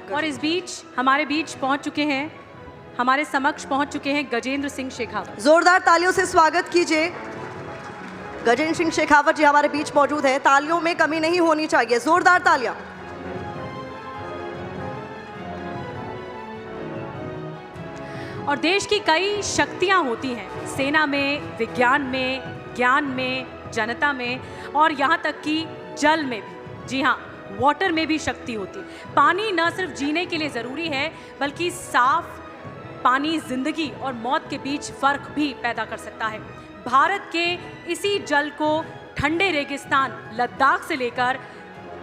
और इस बीच हमारे बीच पहुंच चुके हैं, हमारे समक्ष पहुंच चुके हैं गजेंद्र सिंह शेखावत। जोरदार तालियों से स्वागत कीजिए। गजेंद्र सिंह शेखावत जी हमारे बीच मौजूद हैं। तालियों में कमी नहीं होनी चाहिए, जोरदार तालियां। और देश की कई शक्तियां होती हैं, सेना में, विज्ञान में, ज्ञान में, जनता में और यहाँ तक कि जल में भी। जी हाँ, वाटर में भी शक्ति होती है। पानी न सिर्फ जीने के लिए ज़रूरी है, बल्कि साफ पानी जिंदगी और मौत के बीच फ़र्क भी पैदा कर सकता है। भारत के इसी जल को ठंडे रेगिस्तान लद्दाख से लेकर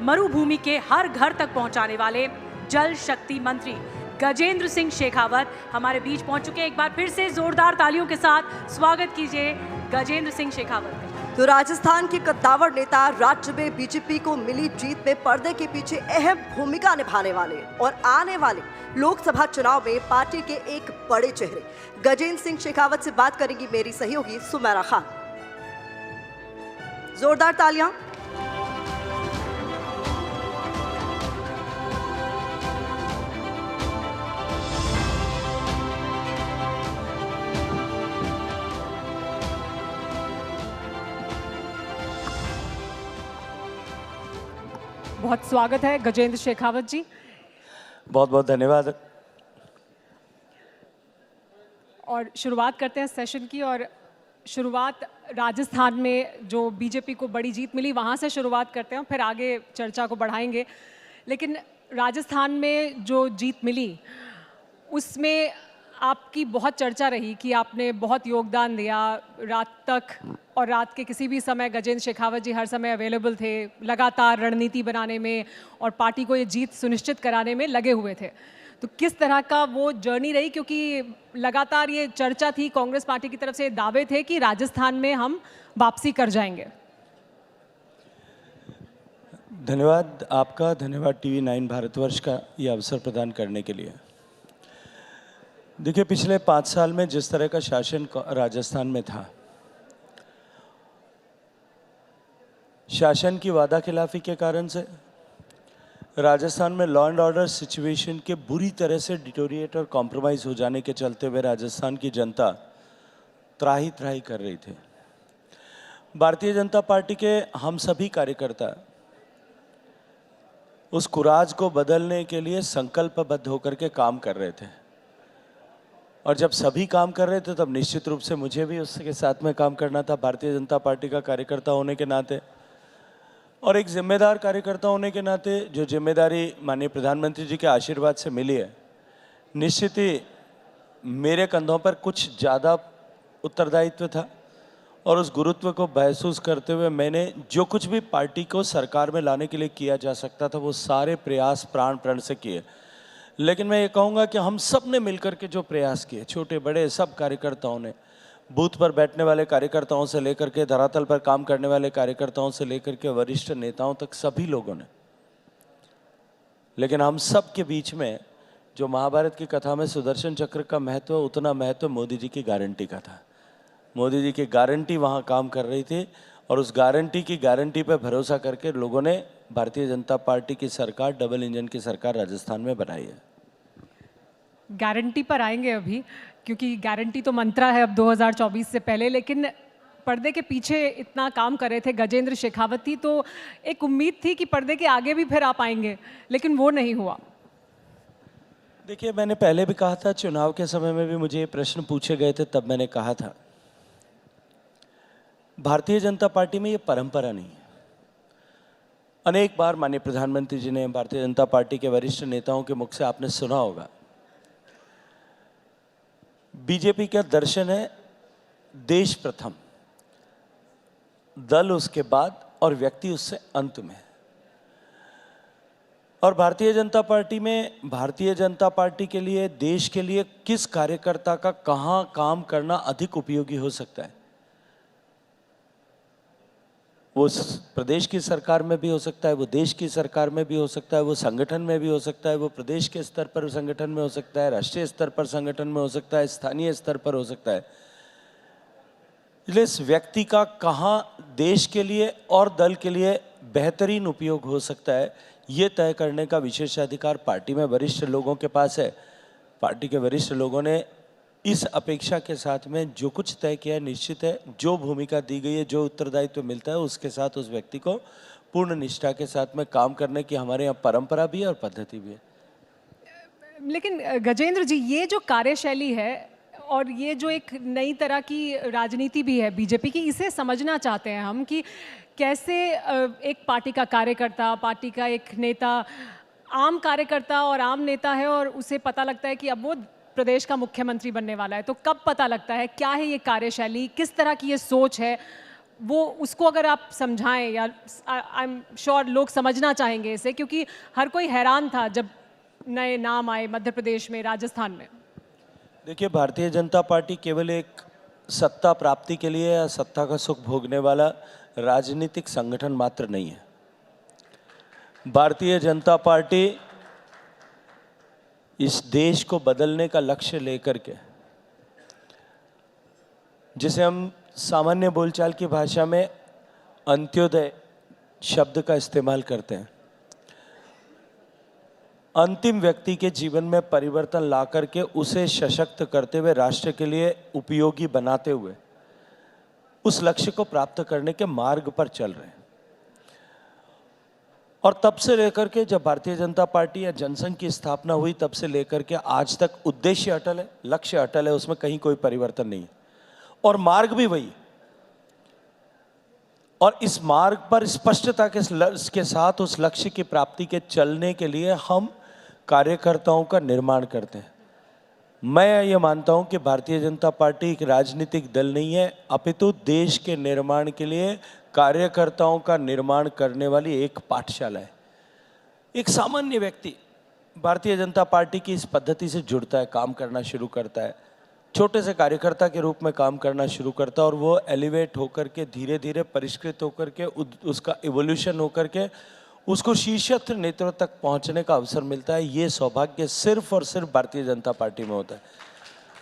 मरुभूमि के हर घर तक पहुंचाने वाले जल शक्ति मंत्री गजेंद्र सिंह शेखावत हमारे बीच पहुंच चुके हैं। एक बार फिर से जोरदार तालियों के साथ स्वागत कीजिए गजेंद्र सिंह शेखावत का। तो राजस्थान के कद्दावर नेता, राज्य में बीजेपी को मिली जीत में पर्दे के पीछे अहम भूमिका निभाने वाले और आने वाले लोकसभा चुनाव में पार्टी के एक बड़े चेहरे गजेंद्र सिंह शेखावत से बात करेंगी मेरी सहयोगी सुमेरा खान। जोरदार तालियां। बहुत स्वागत है गजेंद्र शेखावत जी। बहुत बहुत धन्यवाद। और शुरुआत करते हैं सेशन की, और शुरुआत राजस्थान में जो बीजेपी को बड़ी जीत मिली वहाँ से शुरुआत करते हैं, फिर आगे चर्चा को बढ़ाएंगे। लेकिन राजस्थान में जो जीत मिली उसमें आपकी बहुत चर्चा रही कि आपने बहुत योगदान दिया रात तक, और रात के किसी भी समय गजेंद्र शेखावत जी हर समय अवेलेबल थे, लगातार रणनीति बनाने में और पार्टी को ये जीत सुनिश्चित कराने में लगे हुए थे। तो किस तरह का वो जर्नी रही, क्योंकि लगातार ये चर्चा थी, कांग्रेस पार्टी की तरफ से दावे थे कि राजस्थान में हम वापसी कर जाएंगे। धन्यवाद आपका, धन्यवाद टीवी 9 भारतवर्ष का ये अवसर प्रदान करने के लिए। देखिए, पिछले 5 साल में जिस तरह का शासन राजस्थान में था, शासन की वादा खिलाफी के कारण से राजस्थान में लॉ एंड ऑर्डर सिचुएशन के बुरी तरह से डिटोरिएट और कॉम्प्रोमाइज़ हो जाने के चलते हुए राजस्थान की जनता त्राही त्राही कर रही थी। भारतीय जनता पार्टी के हम सभी कार्यकर्ता उस कुराज को बदलने के लिए संकल्पबद्ध होकर के काम कर रहे थे, और जब सभी काम कर रहे थे तब निश्चित रूप से मुझे भी उसके साथ में काम करना था, भारतीय जनता पार्टी का कार्यकर्ता होने के नाते और एक जिम्मेदार कार्यकर्ता होने के नाते। जो जिम्मेदारी माननीय प्रधानमंत्री जी के आशीर्वाद से मिली है, निश्चित ही मेरे कंधों पर कुछ ज़्यादा उत्तरदायित्व था, और उस गुरुत्व को महसूस करते हुए मैंने जो कुछ भी पार्टी को सरकार में लाने के लिए किया जा सकता था वो सारे प्रयास प्राण प्रण से किए। लेकिन मैं ये कहूँगा कि हम सब ने मिलकर के जो प्रयास किए, छोटे बड़े सब कार्यकर्ताओं ने, बूथ पर बैठने वाले कार्यकर्ताओं से लेकर के धरातल पर काम करने वाले कार्यकर्ताओं से लेकर के वरिष्ठ नेताओं तक, सभी लोगों ने। लेकिन हम सब के बीच में जो महाभारत की कथा में सुदर्शन चक्र का महत्व, उतना महत्व मोदी जी की गारंटी का था। मोदी जी की गारंटी वहाँ काम कर रही थी, और उस गारंटी की गारंटी पर भरोसा करके लोगों ने भारतीय जनता पार्टी की सरकार, डबल इंजन की सरकार राजस्थान में बनाई है। गारंटी पर आएंगे अभी, क्योंकि गारंटी तो मंत्रा है अब 2024 से पहले, लेकिन पर्दे के पीछे इतना काम कर रहे थे गजेंद्र शेखावत थी, तो एक उम्मीद थी कि पर्दे के आगे भी फिर आप आएंगे, लेकिन वो नहीं हुआ। देखिए, मैंने पहले भी कहा था, चुनाव के समय में भी मुझे ये प्रश्न पूछे गए थे, तब मैंने कहा था भारतीय जनता पार्टी में ये परंपरा नहीं है। अनेक बार माननीय प्रधानमंत्री जी ने, भारतीय जनता पार्टी के वरिष्ठ नेताओं के मुख से आपने सुना होगा, बीजेपी का दर्शन है देश प्रथम, दल उसके बाद और व्यक्ति उससे अंत में। और भारतीय जनता पार्टी में, भारतीय जनता पार्टी के लिए, देश के लिए किस कार्यकर्ता का कहाँ काम करना अधिक उपयोगी हो सकता है, वो प्रदेश की सरकार में भी हो सकता है, वो देश की सरकार में भी हो सकता है, वो संगठन में भी हो सकता है, वो प्रदेश के स्तर पर संगठन में हो सकता है, राष्ट्रीय स्तर पर संगठन में हो सकता है, स्थानीय स्तर पर हो सकता है। इसलिए इस व्यक्ति का कहाँ देश के लिए और दल के लिए बेहतरीन उपयोग हो सकता है, ये तय करने का विशेषाधिकार पार्टी में वरिष्ठ लोगों के पास है। पार्टी के वरिष्ठ लोगों ने इस अपेक्षा के साथ में जो कुछ तय किया है, निश्चित है जो भूमिका दी गई है, जो उत्तरदायित्व मिलता है, उसके साथ उस व्यक्ति को पूर्ण निष्ठा के साथ में काम करने की हमारे यहाँ परंपरा भी है और पद्धति भी है। लेकिन गजेंद्र जी, ये जो कार्यशैली है और ये जो एक नई तरह की राजनीति भी है बीजेपी की, इसे समझना चाहते हैं हम कि कैसे एक पार्टी का कार्यकर्ता, पार्टी का एक नेता, आम कार्यकर्ता और आम नेता है और उसे पता लगता है कि अब वो प्रदेश का मुख्यमंत्री बनने वाला है। तो कब पता लगता है, क्या है ये कार्यशैली, किस तरह की ये सोच है, वो उसको अगर आप समझाएं, या आई एम श्योर लोग समझना चाहेंगे इसे, क्योंकि हर कोई हैरान था जब नए नाम आए मध्य प्रदेश में, राजस्थान में। देखिए, भारतीय जनता पार्टी केवल एक सत्ता प्राप्ति के लिए या सत्ता का सुख भोगने वाला राजनीतिक संगठन मात्र नहीं है। भारतीय जनता पार्टी इस देश को बदलने का लक्ष्य लेकर के, जिसे हम सामान्य बोलचाल की भाषा में अंत्योदय शब्द का इस्तेमाल करते हैं, अंतिम व्यक्ति के जीवन में परिवर्तन ला करके उसे सशक्त करते हुए, राष्ट्र के लिए उपयोगी बनाते हुए उस लक्ष्य को प्राप्त करने के मार्ग पर चल रहे हैं। और तब से लेकर के जब भारतीय जनता पार्टी या जनसंघ की स्थापना हुई, तब से लेकर के आज तक उद्देश्य अटल है, लक्ष्य अटल है, उसमें कहीं कोई परिवर्तन नहीं है और मार्ग भी वही। और इस मार्ग पर स्पष्टता के साथ उस लक्ष्य की प्राप्ति के चलने के लिए हम कार्यकर्ताओं का निर्माण करते हैं। मैं ये मानता हूं कि भारतीय जनता पार्टी एक राजनीतिक दल नहीं है, अपितु देश के निर्माण के लिए कार्यकर्ताओं का निर्माण करने वाली एक पाठशाला है। एक सामान्य व्यक्ति भारतीय जनता पार्टी की इस पद्धति से जुड़ता है, काम करना शुरू करता है, छोटे से कार्यकर्ता के रूप में काम करना शुरू करता है और वो एलिवेट होकर के धीरे धीरे परिष्कृत होकर के उसका इवोल्यूशन होकर के उसको शीर्षस्थ नेतृत्व तक पहुंचने का अवसर मिलता है। ये सौभाग्य सिर्फ और सिर्फ भारतीय जनता पार्टी में होता है।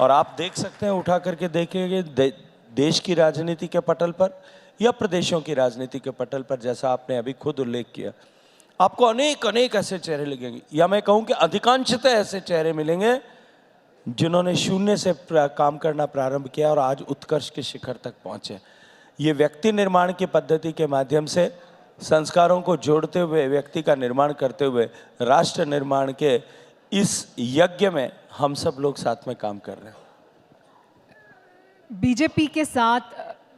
और आप देख सकते हैं, उठा करके देखेंगे देश की राजनीति के पटल पर या प्रदेशों की राजनीति के पटल पर, जैसा आपने अभी खुद उल्लेख किया, आपको अनेक अनेक ऐसे चेहरे लगेंगे, या मैं कहूँ कि अधिकांशतः ऐसे चेहरे मिलेंगे जिन्होंने शून्य से काम करना प्रारंभ किया और आज उत्कर्ष के शिखर तक पहुंचे। ये व्यक्ति निर्माण की पद्धति के माध्यम से संस्कारों को जोड़ते हुए, व्यक्ति का निर्माण करते हुए राष्ट्र निर्माण के इस यज्ञ में हम सब लोग साथ में काम कर रहे हैं। बीजेपी के साथ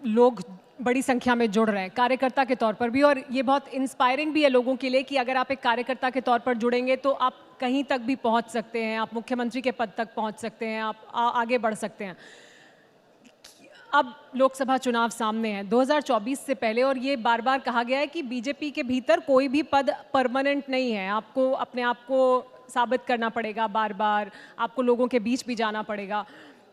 लोग बड़ी संख्या में जुड़ रहे हैं कार्यकर्ता के तौर पर भी, और ये बहुत इंस्पायरिंग भी है लोगों के लिए कि अगर आप एक कार्यकर्ता के तौर पर जुड़ेंगे तो आप कहीं तक भी पहुंच सकते हैं, आप मुख्यमंत्री के पद तक पहुंच सकते हैं, आप आगे बढ़ सकते हैं। अब लोकसभा चुनाव सामने है 2024 से पहले, और ये बार बार कहा गया है कि बीजेपी के भीतर कोई भी पद परमानेंट नहीं है, आपको अपने आप को साबित करना पड़ेगा, बार बार आपको लोगों के बीच भी जाना पड़ेगा।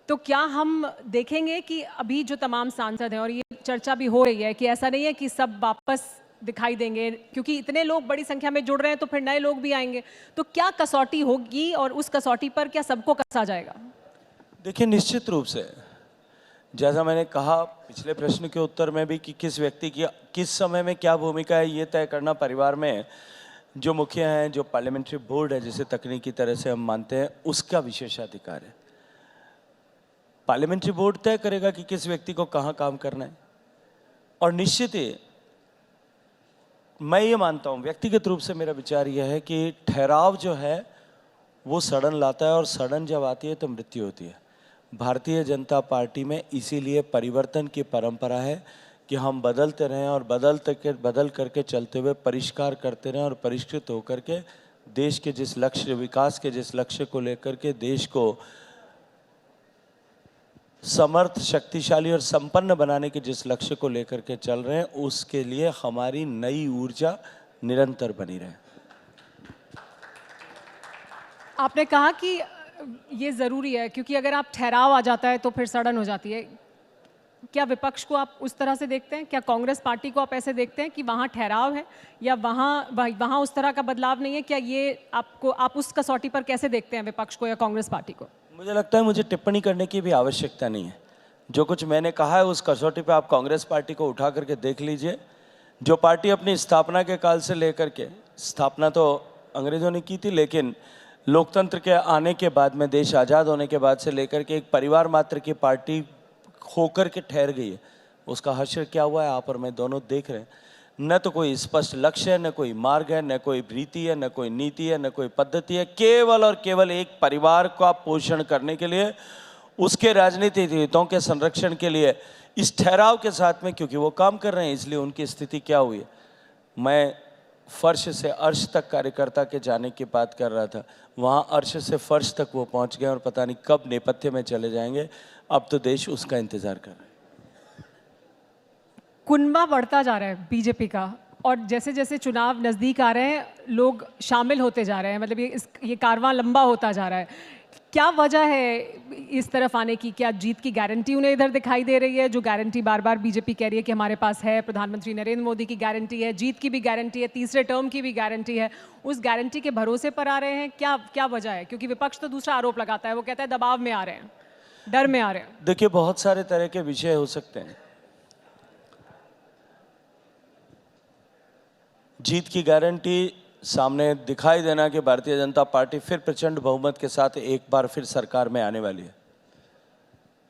तो क्या हम देखेंगे कि अभी जो तमाम सांसद हैं, और ये चर्चा भी हो रही है कि ऐसा नहीं है कि सब वापस दिखाई देंगे, क्योंकि इतने लोग बड़ी संख्या में जुड़ रहे हैं तो फिर नए लोग भी आएंगे, तो क्या कसौटी होगी और उस कसौटी पर क्या सबको कसा जाएगा? देखिए, निश्चित रूप से जैसा मैंने कहा पिछले प्रश्न के उत्तर में भी कि किस व्यक्ति की किस समय में क्या भूमिका है, ये तय करना परिवार में जो मुखिया हैं, जो पार्लियामेंट्री बोर्ड है जिसे तकनीकी तरह से हम मानते हैं, उसका विशेषाधिकार है। पार्लियामेंट्री बोर्ड तय करेगा कि किस व्यक्ति को कहाँ काम करना है। और निश्चित ही मैं ये मानता हूँ, व्यक्तिगत रूप से मेरा विचार यह है कि ठहराव जो है वो सड़न लाता है, और सड़न जब आती है तो मृत्यु होती है। भारतीय जनता पार्टी में इसीलिए परिवर्तन की परंपरा है कि हम बदलते रहें और बदल करके चलते हुए परिष्कार करते रहें और परिष्कृत होकर के देश के जिस लक्ष्य, विकास के जिस लक्ष्य को लेकर के देश को समर्थ, शक्तिशाली और संपन्न बनाने के जिस लक्ष्य को लेकर के चल रहे हैं, उसके लिए हमारी नई ऊर्जा निरंतर बनी रहे। आपने कहा कि ये ज़रूरी है, क्योंकि अगर आप ठहराव आ जाता है तो फिर सड़न हो जाती है। क्या विपक्ष को आप उस तरह से देखते हैं? क्या कांग्रेस पार्टी को आप ऐसे देखते हैं कि वहाँ ठहराव है या वहाँ उस तरह का बदलाव नहीं है? क्या ये आप उस कसौटी पर कैसे देखते हैं विपक्ष को या कांग्रेस पार्टी को? मुझे लगता है मुझे टिप्पणी करने की भी आवश्यकता नहीं है। जो कुछ मैंने कहा है उस कसौटी पे आप कांग्रेस पार्टी को उठा करके देख लीजिए। जो पार्टी अपनी स्थापना के काल से लेकर के, स्थापना तो अंग्रेजों ने की थी, लेकिन लोकतंत्र के आने के बाद में, देश आज़ाद होने के बाद से लेकर के एक परिवार मात्र की पार्टी होकर के ठहर गई है, उसका हश्र क्या हुआ है आप और मैं दोनों देख रहे हैं। न तो कोई स्पष्ट लक्ष्य है, न कोई मार्ग है, न कोई रीति है, न कोई नीति है, न कोई पद्धति है। केवल और केवल एक परिवार का पोषण करने के लिए, उसके राजनीतिक हितों के संरक्षण के लिए इस ठहराव के साथ में, क्योंकि वो काम कर रहे हैं, इसलिए उनकी स्थिति क्या हुई है। मैं फर्श से अर्श तक कार्यकर्ता के जाने की बात कर रहा था, वहाँ अर्श से फर्श तक वो पहुँच गए और पता नहीं कब नेपथ्य में चले जाएंगे। अब तो देश उसका इंतज़ार कर रहा है। कुनबा बढ़ता जा रहा है बीजेपी का, और जैसे जैसे चुनाव नज़दीक आ रहे हैं लोग शामिल होते जा रहे हैं, मतलब ये कारवां लंबा होता जा रहा है। क्या वजह है इस तरफ आने की? क्या जीत की गारंटी उन्हें इधर दिखाई दे रही है, जो गारंटी बार बार बीजेपी कह रही है कि हमारे पास है? प्रधानमंत्री नरेंद्र मोदी की गारंटी है, जीत की भी गारंटी है, तीसरे टर्म की भी गारंटी है। उस गारंटी के भरोसे पर आ रहे हैं? क्या वजह है? क्योंकि विपक्ष तो दूसरा आरोप लगाता है, वो कहता है दबाव में आ रहे हैं, डर में आ रहे हैं। देखिए, बहुत सारे तरह के विषय हो सकते हैं। जीत की गारंटी सामने दिखाई देना कि भारतीय जनता पार्टी फिर प्रचंड बहुमत के साथ एक बार फिर सरकार में आने वाली है,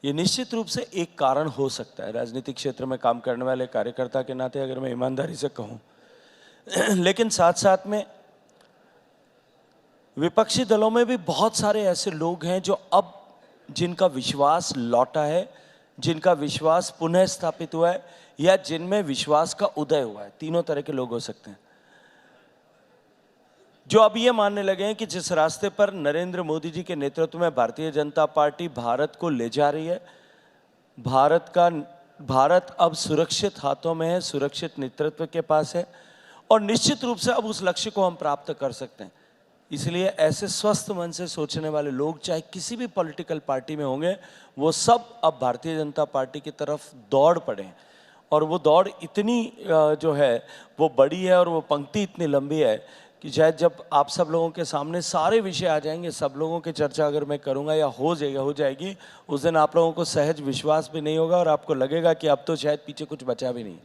ये निश्चित रूप से एक कारण हो सकता है राजनीतिक क्षेत्र में काम करने वाले कार्यकर्ता के नाते, अगर मैं ईमानदारी से कहूं। लेकिन साथ साथ में विपक्षी दलों में भी बहुत सारे ऐसे लोग हैं जो अब जिनका विश्वास लौटा है, जिनका विश्वास पुनः स्थापित हुआ है, या जिनमें विश्वास का उदय हुआ है। तीनों तरह के लोग हो सकते हैं जो अब ये मानने लगे हैं कि जिस रास्ते पर नरेंद्र मोदी जी के नेतृत्व में भारतीय जनता पार्टी भारत को ले जा रही है, भारत अब सुरक्षित हाथों में है, सुरक्षित नेतृत्व के पास है, और निश्चित रूप से अब उस लक्ष्य को हम प्राप्त कर सकते हैं। इसलिए ऐसे स्वस्थ मन से सोचने वाले लोग चाहे किसी भी पॉलिटिकल पार्टी में होंगे, वो सब अब भारतीय जनता पार्टी की तरफ दौड़ पड़े हैं। और वो दौड़ इतनी जो है वो बड़ी है, और वो पंक्ति इतनी लंबी है कि शायद जब आप सब लोगों के सामने सारे विषय आ जाएंगे, सब लोगों की चर्चा अगर मैं करूंगा या हो जाएगी, उस दिन आप लोगों को सहज विश्वास भी नहीं होगा और आपको लगेगा कि अब तो शायद पीछे कुछ बचा भी नहीं।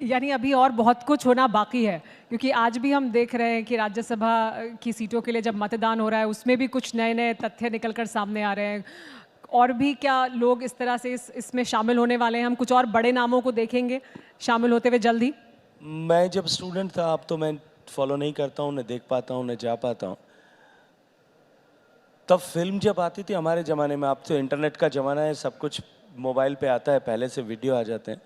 यानी अभी और बहुत कुछ होना बाकी है, क्योंकि आज भी हम देख रहे हैं कि राज्यसभा की सीटों के लिए जब मतदान हो रहा है उसमें भी कुछ नए नए तथ्य निकल कर सामने आ रहे हैं। और भी क्या लोग इस तरह से इसमें शामिल होने वाले हैं? हम कुछ और बड़े नामों को देखेंगे शामिल होते हुए जल्दी? मैं जब स्टूडेंट था, अब तो मैं फॉलो नहीं करता हूँ, न देख पाता हूँ, न जा पाता हूँ। तब फिल्म जब आती थी हमारे ज़माने में, अब तो इंटरनेट का ज़माना है, सब कुछ मोबाइल पे आता है, पहले से वीडियो आ जाते हैं।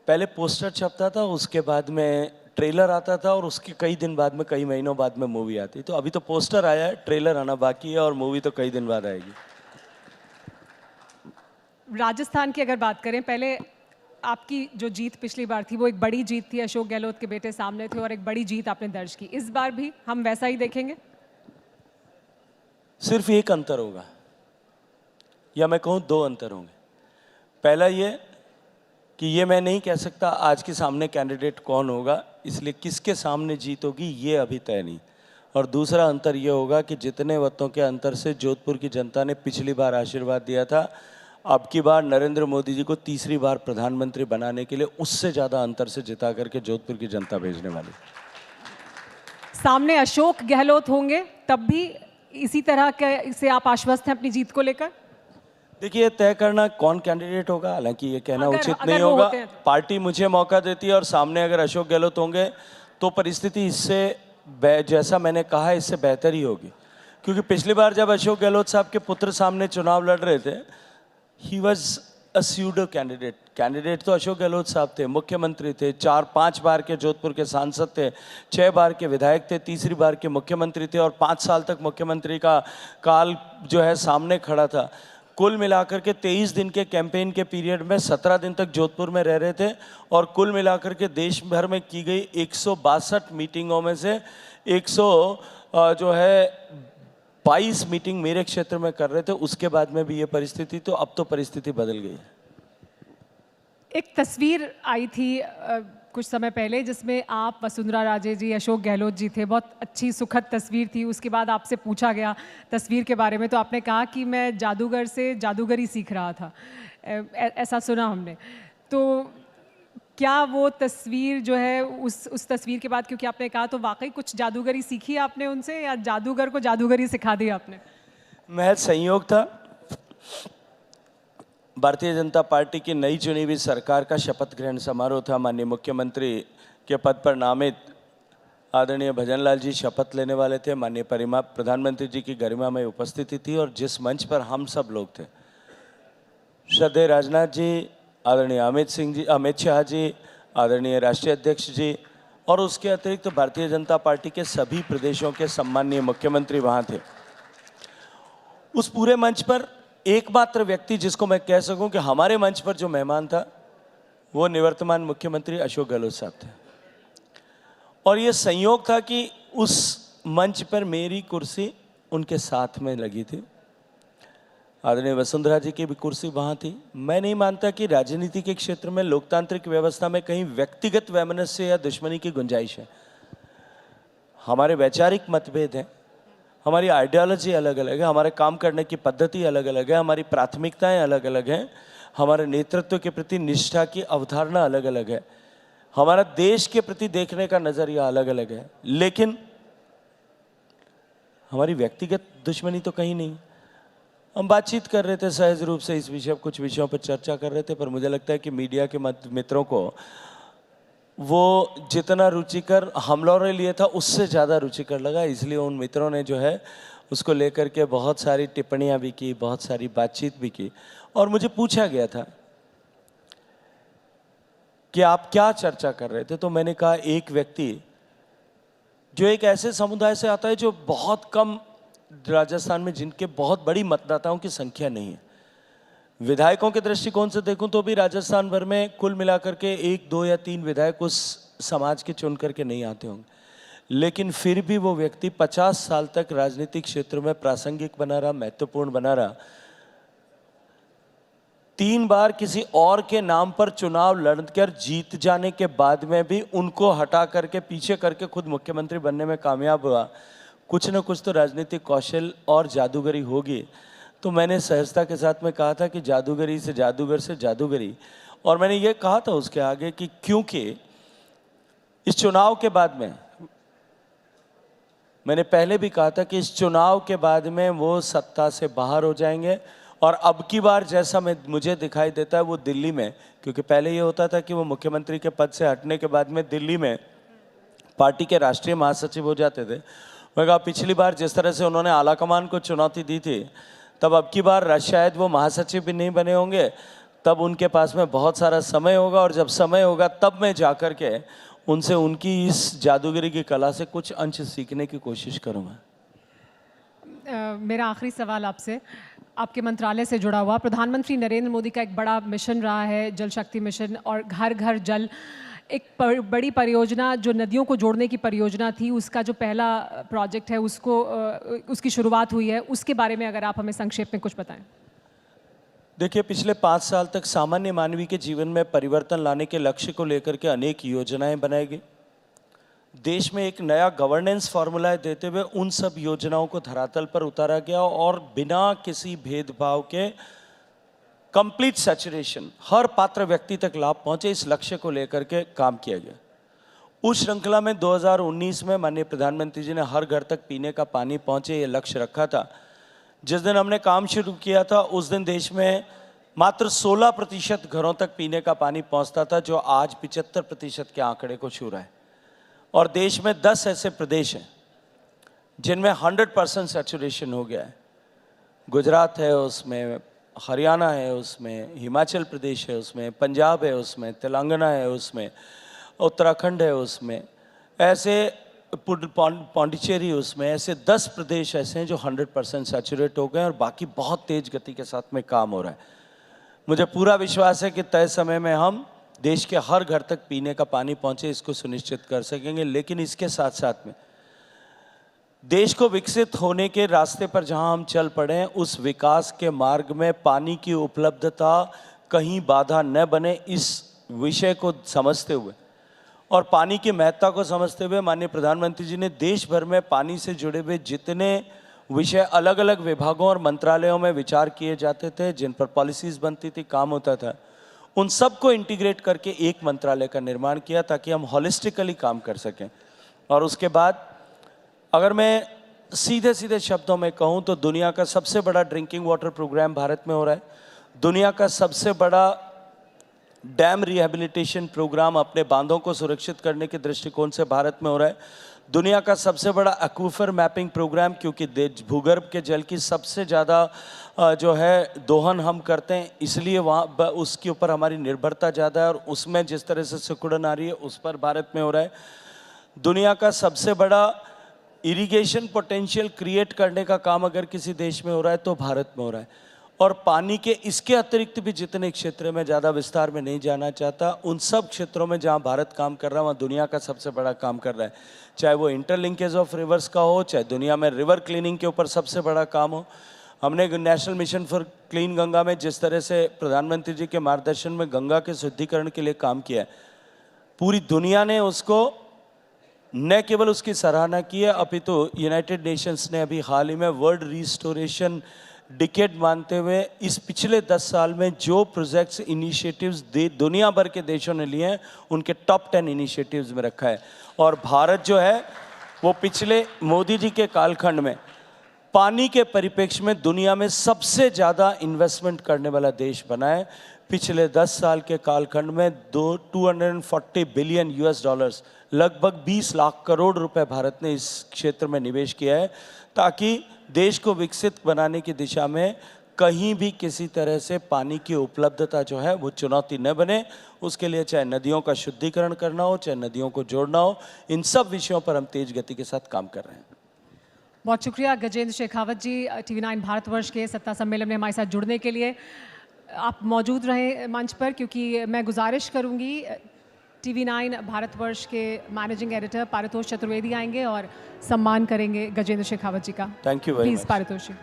पहले पोस्टर छपता था, उसके बाद में ट्रेलर आता था, और उसके कई दिन बाद में, कई महीनों बाद में मूवी आती। तो अभी तो पोस्टर आया है, ट्रेलर आना बाकी है, और मूवी तो कई दिन बाद आएगी। राजस्थान की अगर बात करें, पहले आपकी जो जीत पिछली बार थी वो एक बड़ी जीत थी, अशोक गहलोत के बेटे सामने थे और एक बड़ी जीत आपने दर्ज की। इस बार भी हम वैसा ही देखेंगे? सिर्फ एक अंतर होगा, या मैं कहूँ दो अंतर होंगे। पहला ये कि ये मैं नहीं कह सकता आज के सामने कैंडिडेट कौन होगा, इसलिए किसके सामने जीत होगी ये अभी तय नहीं। और दूसरा अंतर ये होगा कि जितने वोटों के अंतर से जोधपुर की जनता ने पिछली बार आशीर्वाद दिया था, अब की बार नरेंद्र मोदी जी को तीसरी बार प्रधानमंत्री बनाने के लिए उससे ज़्यादा अंतर से जिता करके जोधपुर की जनता भेजने वाली। सामने अशोक गहलोत होंगे, तब भी इसी तरह के से आप आश्वस्त हैं अपनी जीत को लेकर? देखिए, तय करना कौन कैंडिडेट होगा, हालांकि ये कहना उचित नहीं होगा। पार्टी मुझे मौका देती है और सामने अगर अशोक गहलोत होंगे तो परिस्थिति इससे जैसा मैंने कहा इससे बेहतर ही होगी। क्योंकि पिछली बार जब अशोक गहलोत साहब के पुत्र सामने चुनाव लड़ रहे थे, he was a pseudo candidate तो अशोक गहलोत साहब थे, मुख्यमंत्री थे, 4-5 बार के जोधपुर के सांसद थे, 6 बार के विधायक थे, तीसरी बार के मुख्यमंत्री थे, और 5 साल तक मुख्यमंत्री का काल जो है सामने खड़ा था। कुल मिलाकर के 23 दिन के कैंपेन के पीरियड में 17 दिन तक जोधपुर में रह रहे थे, और कुल मिलाकर के देश भर में की गई 162 मीटिंगों में से 22 मीटिंग मेरे क्षेत्र में कर रहे थे। उसके बाद में भी ये परिस्थिति, तो अब तो परिस्थिति बदल गई है। एक तस्वीर आई थी कुछ समय पहले जिसमें आप, वसुंधरा राजे जी, अशोक गहलोत जी थे। बहुत अच्छी सुखद तस्वीर थी। उसके बाद आपसे पूछा गया तस्वीर के बारे में, तो आपने कहा कि मैं जादूगर से जादूगरी सीख रहा था। ऐसा सुना हमने। तो क्या वो तस्वीर जो है उस तस्वीर के बाद, क्योंकि आपने कहा तो वाकई कुछ जादूगरी सीखी आपने उनसे, या जादूगर को जादूगरी सिखा दी आपने? महज संयोग था। भारतीय जनता पार्टी की नई चुनी हुई सरकार का शपथ ग्रहण समारोह था। माननीय मुख्यमंत्री के पद पर नामित आदरणीय भजनलाल जी शपथ लेने वाले थे। माननीय प्रधानमंत्री जी की गरिमा में उपस्थिति थी और जिस मंच पर हम सब लोग थे, श्रद्धेय राजनाथ जी, आदरणीय अमित शाह जी, आदरणीय राष्ट्रीय अध्यक्ष जी और उसके अतिरिक्त भारतीय जनता पार्टी के सभी प्रदेशों के सम्माननीय मुख्यमंत्री वहाँ थे। उस पूरे मंच पर एकमात्र व्यक्ति जिसको मैं कह सकूं कि हमारे मंच पर जो मेहमान था वो निवर्तमान मुख्यमंत्री अशोक गहलोत साहब थे। और ये संयोग था कि उस मंच पर मेरी कुर्सी उनके साथ में लगी थी। आदरणीय वसुंधरा जी की भी कुर्सी वहाँ थी। मैं नहीं मानता कि राजनीति के क्षेत्र में, लोकतांत्रिक व्यवस्था में कहीं व्यक्तिगत वैमनस्य या दुश्मनी की गुंजाइश है। हमारे वैचारिक मतभेद हैं, हमारी आइडियोलॉजी अलग अलग है, हमारे काम करने की पद्धति अलग अलग है, हमारी प्राथमिकताएं अलग अलग हैं, हमारे नेतृत्व के प्रति निष्ठा की अवधारणा अलग अलग है, हमारा देश के प्रति देखने का नजरिया अलग अलग है, लेकिन हमारी व्यक्तिगत दुश्मनी तो कहीं नहीं। हम बातचीत कर रहे थे सहज रूप से इस विषय, कुछ विषयों पर चर्चा कर रहे थे, पर मुझे लगता है कि मीडिया के मित्रों को वो जितना रुचिकर हम लोगों ने लिए था उससे ज़्यादा रुचिकर लगा। इसलिए उन मित्रों ने जो है उसको लेकर के बहुत सारी टिप्पणियां भी की, बहुत सारी बातचीत भी की। और मुझे पूछा गया था कि आप क्या चर्चा कर रहे थे, तो मैंने कहा एक व्यक्ति जो एक ऐसे समुदाय से आता है जो बहुत कम राजस्थान में, जिनके बहुत बड़ी मतदाताओं की संख्या नहीं है। विधायकों के दृष्टिकोण से देखूं तो भी राजस्थान भर में कुल मिलाकर के 1, 2 या 3 विधायक उस समाज के चुन करके नहीं आते होंगे, लेकिन फिर भी वो व्यक्ति 50 साल तक राजनीतिक क्षेत्र में प्रासंगिक बना रहा, महत्वपूर्ण बना रहा। 3 बार किसी और के नाम पर चुनाव लड़कर जीत जाने के बाद में भी उनको हटा करके पीछे करके खुद मुख्यमंत्री बनने में कामयाब हुआ। कुछ न कुछ तो राजनीतिक कौशल और जादूगरी होगी। तो मैंने सहजता के साथ में कहा था कि जादूगरी से जादूगर से जादूगरी, और मैंने ये कहा था उसके आगे कि क्योंकि इस चुनाव के बाद में, मैंने पहले भी कहा था कि इस चुनाव के बाद में वो सत्ता से बाहर हो जाएंगे और अब की बार जैसा मुझे दिखाई देता है वो दिल्ली में, क्योंकि पहले ये होता था कि वो मुख्यमंत्री के पद से हटने के बाद में दिल्ली में पार्टी के राष्ट्रीय महासचिव हो जाते थे। मैं कहा पिछली बार जिस तरह से उन्होंने आलाकमान को चुनौती दी थी, तब अब की बार शायद वो महासचिव भी नहीं बने होंगे, तब उनके पास में बहुत सारा समय होगा और जब समय होगा तब मैं जाकर के उनसे उनकी इस जादूगरी की कला से कुछ अंश सीखने की कोशिश करूँगा। मेरा आखिरी सवाल आपसे, आपके मंत्रालय से जुड़ा हुआ, प्रधानमंत्री नरेंद्र मोदी का एक बड़ा मिशन रहा है जल शक्ति मिशन, और घर घर जल एक बड़ी परियोजना जो नदियों को जोड़ने की परियोजना थी, उसका जो पहला प्रोजेक्ट है उसकी शुरुआत हुई है, उसके बारे में अगर आप हमें संक्षेप में कुछ बताएं। देखिए, पिछले 5 साल तक सामान्य मानवीय के जीवन में परिवर्तन लाने के लक्ष्य को लेकर के अनेक योजनाएं बनाई गई। देश में एक नया गवर्नेंस फॉर्मूला देते हुए उन सब योजनाओं को धरातल पर उतारा गया और बिना किसी भेदभाव के कंप्लीट सैचुरेशन, हर पात्र व्यक्ति तक लाभ पहुंचे, इस लक्ष्य को लेकर के काम किया गया। उस श्रृंखला में 2019 में माननीय प्रधानमंत्री जी ने हर घर तक पीने का पानी पहुंचे ये लक्ष्य रखा था। जिस दिन हमने काम शुरू किया था उस दिन देश में मात्र 16% घरों तक पीने का पानी पहुंचता था, जो आज 75% के आंकड़े को छू रहा है। और देश में 10 ऐसे प्रदेश हैं जिनमें 100% सैचुरेशन हो गया है। गुजरात है उसमें, हरियाणा है उसमें, हिमाचल प्रदेश है उसमें, पंजाब है उसमें, तेलंगाना है उसमें, उत्तराखंड है उसमें, ऐसे पौंडीचेरी उसमें, ऐसे 10 प्रदेश ऐसे हैं जो 100% सैचुरेट हो गए और बाकी बहुत तेज गति के साथ में काम हो रहा है। मुझे पूरा विश्वास है कि तय समय में हम देश के हर घर तक पीने का पानी पहुंचे, इसको सुनिश्चित कर सकेंगे। लेकिन इसके साथ साथ में देश को विकसित होने के रास्ते पर जहां हम चल पड़े हैं, उस विकास के मार्ग में पानी की उपलब्धता कहीं बाधा न बने, इस विषय को समझते हुए और पानी की महत्ता को समझते हुए माननीय प्रधानमंत्री जी ने देश भर में पानी से जुड़े हुए जितने विषय अलग अलग विभागों और मंत्रालयों में विचार किए जाते थे, जिन पर पॉलिसीज़ बनती थी, काम होता था, उन सबको इंटीग्रेट करके एक मंत्रालय का निर्माण किया ताकि हम हॉलिस्टिकली काम कर सकें। और उसके बाद अगर मैं सीधे सीधे शब्दों में कहूँ तो दुनिया का सबसे बड़ा ड्रिंकिंग वाटर प्रोग्राम भारत में हो रहा है। दुनिया का सबसे बड़ा डैम रिहेबिलिटेशन प्रोग्राम अपने बांधों को सुरक्षित करने के दृष्टिकोण से भारत में हो रहा है। दुनिया का सबसे बड़ा एक्वीफर मैपिंग प्रोग्राम, क्योंकि भूगर्भ के जल की सबसे ज़्यादा जो है दोहन हम करते हैं, इसलिए वहाँ उसके ऊपर हमारी निर्भरता ज़्यादा है और उसमें जिस तरह से सिकुड़न आ रही है उस पर भारत में हो रहा है। दुनिया का सबसे बड़ा इरिगेशन पोटेंशियल क्रिएट करने का काम अगर किसी देश में हो रहा है तो भारत में हो रहा है। और पानी के इसके अतिरिक्त भी जितने क्षेत्र में ज़्यादा विस्तार में नहीं जाना चाहता, उन सब क्षेत्रों में जहाँ भारत काम कर रहा है वहाँ दुनिया का सबसे बड़ा काम कर रहा है। चाहे वो इंटरलिंकेज ऑफ रिवर्स का हो, चाहे दुनिया में रिवर क्लीनिंग के ऊपर सबसे बड़ा काम हो। हमने national mission for clean Ganga में जिस तरह से प्रधानमंत्री जी के मार्गदर्शन में गंगा के शुद्धिकरण के लिए काम किया है, पूरी दुनिया ने उसको न केवल उसकी सराहना की है, अपितु यूनाइटेड नेशंस ने अभी हाल ही में वर्ल्ड रिस्टोरेशन डिकेड मानते हुए इस पिछले 10 साल में जो प्रोजेक्ट्स इनिशिएटिव्स दुनिया भर के देशों ने लिए हैं उनके टॉप 10 इनिशिएटिव्स में रखा है। और भारत जो है वो पिछले मोदी जी के कालखंड में पानी के परिप्रेक्ष्य में दुनिया में सबसे ज़्यादा इन्वेस्टमेंट करने वाला देश बना है। पिछले 10 साल के कालखंड में 240 बिलियन US डॉलर्स, लगभग 20 लाख करोड़ रुपए भारत ने इस क्षेत्र में निवेश किया है ताकि देश को विकसित बनाने की दिशा में कहीं भी किसी तरह से पानी की उपलब्धता जो है वो चुनौती न बने। उसके लिए चाहे नदियों का शुद्धिकरण करना हो, चाहे नदियों को जोड़ना हो, इन सब विषयों पर हम तेज गति के साथ काम कर रहे हैं। बहुत शुक्रिया गजेंद्र शेखावत जी, TV9 भारतवर्ष के सत्ता सम्मेलन में हमारे साथ जुड़ने के लिए। आप मौजूद रहें मंच पर, क्योंकि मैं गुजारिश करूंगी TV9 भारतवर्ष के मैनेजिंग एडिटर पारितोष चतुर्वेदी आएंगे और सम्मान करेंगे गजेंद्र शेखावत जी का। Thank you very please much. Paritosh ji.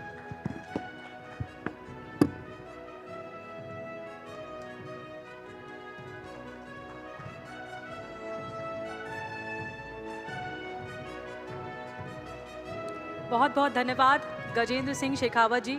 बहुत बहुत धन्यवाद गजेंद्र सिंह शेखावत जी।